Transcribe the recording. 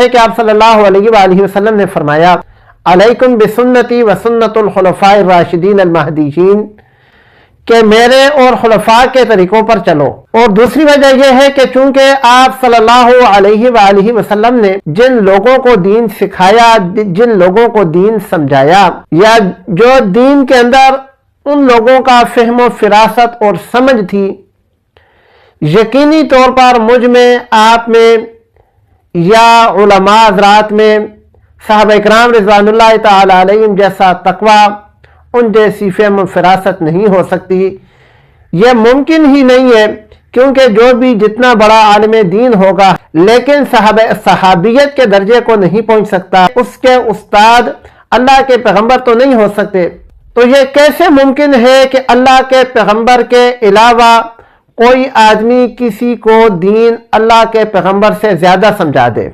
है कि आप सल्लल्लाहु अलैहि वसल्लम ने फरमाया, अलैकुम बिसुन्नती व सुन्नतुल खुलफाए राशिदीन अल महदीयीन, कि मेरे और खुलफा के तरीकों पर चलो। और दूसरी वजह यह है कि चूंकि आप सल्लल्लाहु अलैहि वसल्लम ने जिन लोगों को दीन सिखाया, जिन लोगों को दीन समझाया, या जो दीन के अंदर उन लोगों का फ़हम फिरासत और समझ थी, यकीनी तौर पर मुझ में, आप में या उलमा हज़रात में, साहबा इकराम रिज़वानुल्लाह तआला अलैहिम जैसा तकवा, उन जैसी फ़हम फिरासत नहीं हो सकती। यह मुमकिन ही नहीं है, क्योंकि जो भी जितना बड़ा आलिम दीन होगा लेकिन सहाबियत के दर्जे को नहीं पहुंच सकता, उसके उस्ताद अल्लाह के पैगंबर तो नहीं हो सकते। तो यह कैसे मुमकिन है कि अल्लाह के पैगंबर के अलावा कोई आदमी किसी को दीन अल्लाह के पैगंबर से ज्यादा समझा दे।